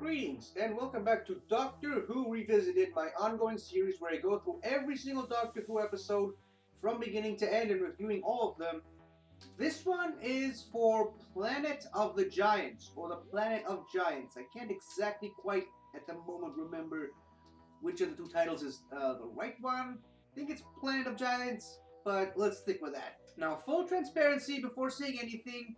Greetings and welcome back to Doctor Who Revisited, my ongoing series where I go through every single Doctor Who episode from beginning to end and reviewing all of them. This one is for Planet of the Giants, or the Planet of Giants. I can't exactly quite at the moment remember which of the two titles is the right one. I think it's Planet of Giants, but let's stick with that. Now, full transparency before saying anything,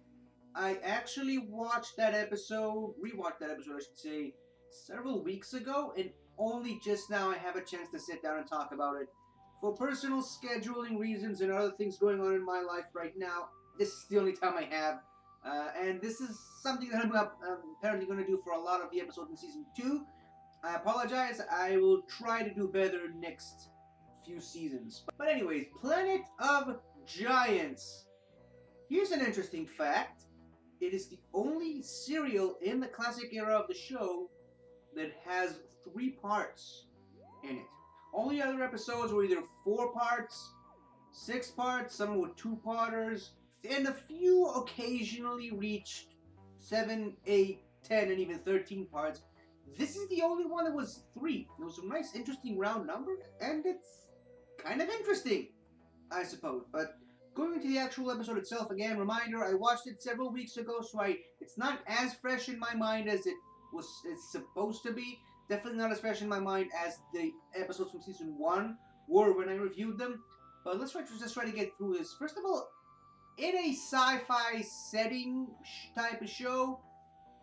I actually watched that episode, rewatched that episode, I should say, several weeks ago, and only just now I have a chance to sit down and talk about it. For personal scheduling reasons and other things going on in my life right now, this is the only time I have. And this is something that I'm apparently going to do for a lot of the episodes in Season 2. I apologize, I will try to do better next few seasons. But anyways, Planet of Giants. Here's an interesting fact. It is the only serial in the classic era of the show that has 3 parts in it. All the other episodes were either 4 parts, 6 parts, some were 2-parters, and a few occasionally reached 7, 8, 10, and even 13 parts. This is the only one that was 3. It was a nice, interesting round number, and it's kind of interesting, I suppose. But going into the actual episode itself, again, reminder, I watched it several weeks ago, so it's not as fresh in my mind as it's supposed to be. Definitely not as fresh in my mind as the episodes from Season 1 were when I reviewed them. But let's just try to get through this. First of all, in a sci-fi setting type of show,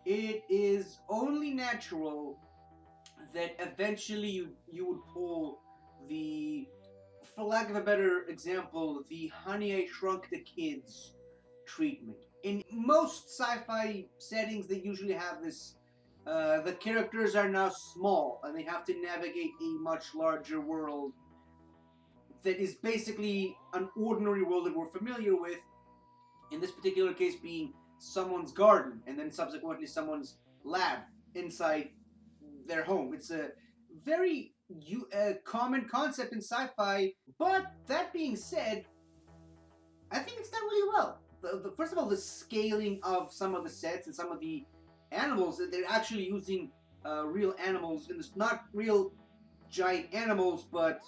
it is only natural that eventually you would pull the, for lack of a better example, the Honey, I Shrunk the Kids treatment. In most sci-fi settings, they usually have this, the characters are now small, and they have to navigate a much larger world that is basically an ordinary world that we're familiar with, in this particular case being someone's garden, and then subsequently someone's lab inside their home. It's a very common concept in sci-fi, but that being said, I think it's done really well. First of all, the scaling of some of the sets and some of the animals, they're actually using real animals, and it's not real giant animals, but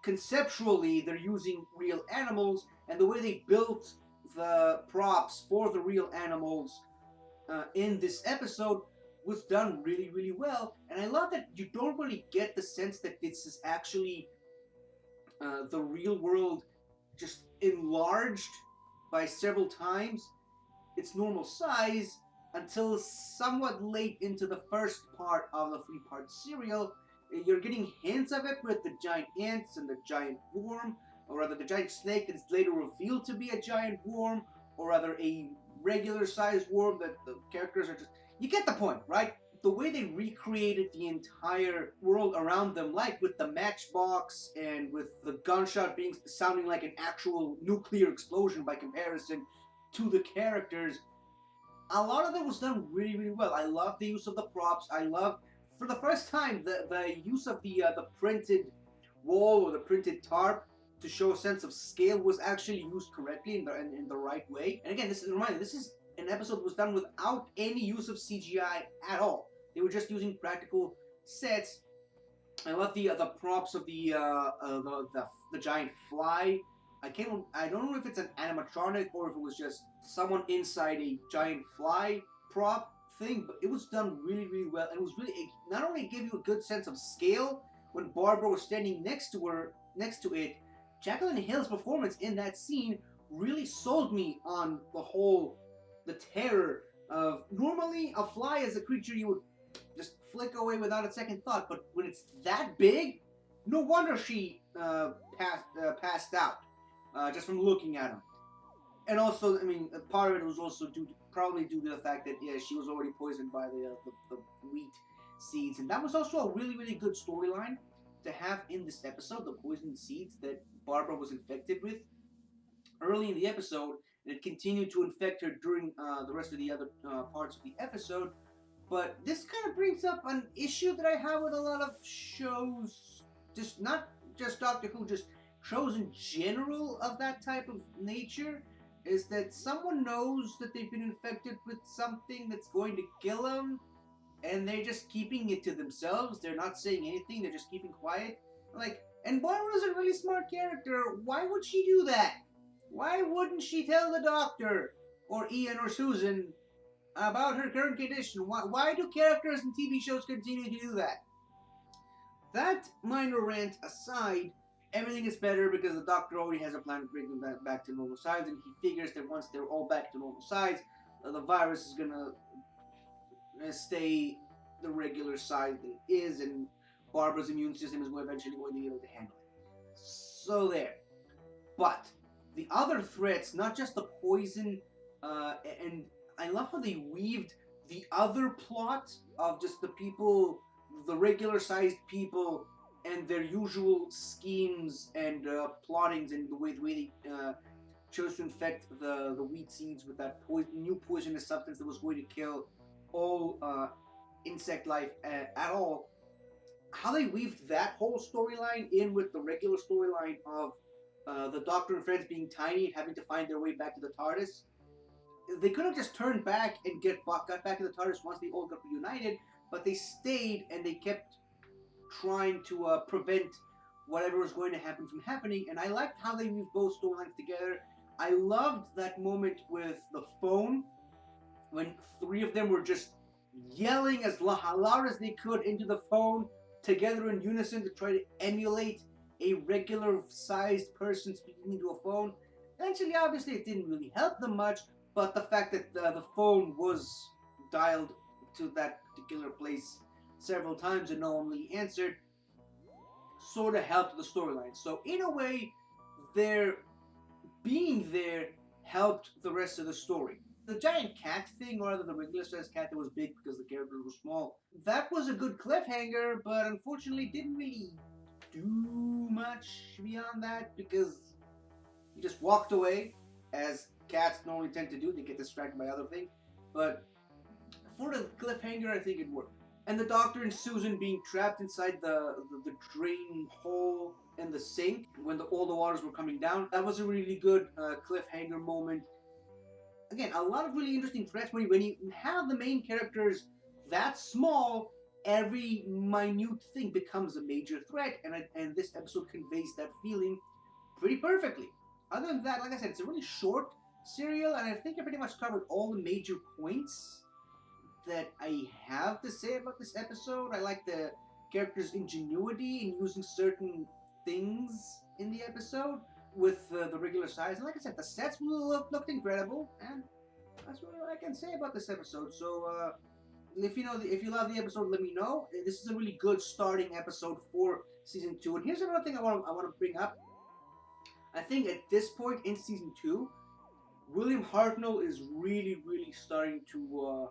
conceptually they're using real animals, and the way they built the props for the real animals in this episode was done really, really well. And I love that you don't really get the sense that this is actually the real world just enlarged by several times its normal size until somewhat late into the first part of the 3-part serial. You're getting hints of it with the giant ants and the giant worm, or rather the giant snake that is later revealed to be a giant worm, or rather a regular sized worm that the characters are just... You get the point, right? The way they recreated the entire world around them, like with the matchbox and with the gunshot being sounding like an actual nuclear explosion by comparison to the characters, a lot of it was done really, really well. I love the use of the props. I love, for the first time, the use of the printed wall or the printed tarp to show a sense of scale was actually used correctly in the right way. And again, this is a reminder, this is an episode that was done without any use of CGI at all. They were just using practical sets. I love the props of the giant fly. I don't know if it's an animatronic or if it was just someone inside a giant fly prop thing, but it was done really, really well, and it was really, it not only gave you a good sense of scale when Barbara was standing next to it. Jacqueline Hill's performance in that scene really sold me on the terror of, normally a fly is a creature you would just flick away without a second thought, but when it's that big, no wonder she passed out just from looking at him. And also, I mean, part of it was also probably due to the fact that she was already poisoned by the wheat seeds, and that was also a really, really good storyline to have in this episode, the poisoned seeds that Barbara was infected with early in the episode, and it continued to infect her during the rest of the other parts of the episode. But this kind of brings up an issue that I have with a lot of shows, just not just Doctor Who, just shows in general of that type of nature, is that someone knows that they've been infected with something that's going to kill them, and they're just keeping it to themselves. They're not saying anything. They're just keeping quiet. Like, and Barbara's a really smart character. Why would she do that? Why wouldn't she tell the doctor or Ian or Susan about her current condition? Why do characters in TV shows continue to do that? That minor rant aside, everything is better because the doctor already has a plan to bring them back to normal size, and he figures that once they're all back to normal size, the virus is gonna stay the regular size that it is, and Barbara's immune system is eventually going to be able to handle it. So there. But the other threats, not just the poison, and I love how they weaved the other plot of just the people, the regular-sized people, and their usual schemes and plottings, and the way they chose to infect the wheat seeds with that new poisonous substance that was going to kill all insect life at all. How they weaved that whole storyline in with the regular storyline of the Doctor and friends being tiny and having to find their way back to the TARDIS. They could have just turned back and got back to the TARDIS once they all got reunited, but they stayed and they kept trying to prevent whatever was going to happen from happening. And I liked how they weaved both storylines together. I loved that moment with the phone when three of them were just yelling as loud as they could into the phone together in unison to try to emulate a regular-sized person speaking into a phone. Eventually, obviously, it didn't really help them much, but the fact that the phone was dialed to that particular place several times and no one really answered sort of helped the storyline. So in a way, their being there helped the rest of the story. The giant cat thing, or rather the regular sized cat that was big because the characters were small, that was a good cliffhanger, but unfortunately didn't really do much beyond that because he just walked away, as cats normally tend to do. They get distracted by other things. But for the cliffhanger, I think it worked. And the Doctor and Susan being trapped inside the drain hole in the sink when all the waters were coming down, that was a really good cliffhanger moment. Again, a lot of really interesting threats. When you have the main characters that small, every minute thing becomes a major threat, and this episode conveys that feeling pretty perfectly. Other than that, like I said, it's a really short serial, and I think I pretty much covered all the major points that I have to say about this episode. I like the characters' ingenuity in using certain things in the episode with the regular size. And like I said, the sets looked incredible, and that's what I can say about this episode. So if you love the episode, let me know. This is a really good starting episode for season 2. And here's another thing I want to bring up. I think at this point in season 2, William Hartnell is really starting to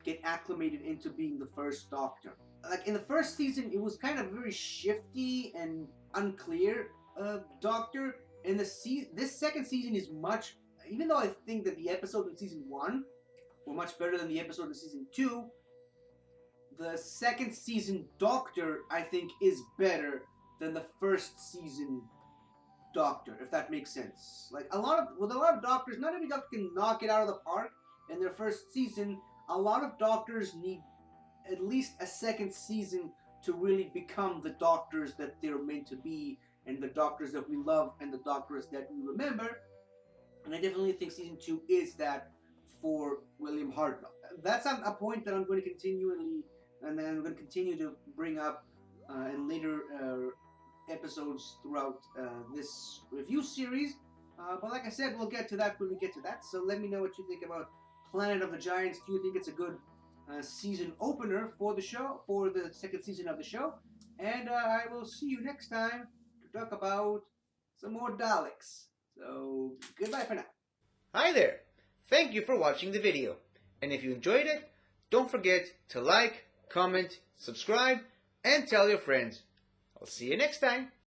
get acclimated into being the first Doctor. Like in the first season, it was kind of very shifty and unclear Doctor. And this second season is much, even though I think that the episodes in season 1 were much better than the episode in season 2, the second season Doctor, I think, is better than the first season Doctor, if that makes sense. Like with a lot of Doctors, not every Doctor can knock it out of the park in their first season. A lot of Doctors need at least a second season to really become the Doctors that they're meant to be, and the Doctors that we love, and the Doctors that we remember. And I definitely think season 2 is that for William Hartnell. That's a point that I'm going to continually, and then I'm going to continue to bring up in later episodes throughout this review series. But like I said, we'll get to that when we get to that. So let me know what you think about Planet of the Giants. Do you think it's a good season opener for the show, for the second season of the show? And I will see you next time to talk about some more Daleks. So, goodbye for now. Hi there! Thank you for watching the video. And if you enjoyed it, don't forget to like, comment, subscribe, and tell your friends. I'll see you next time.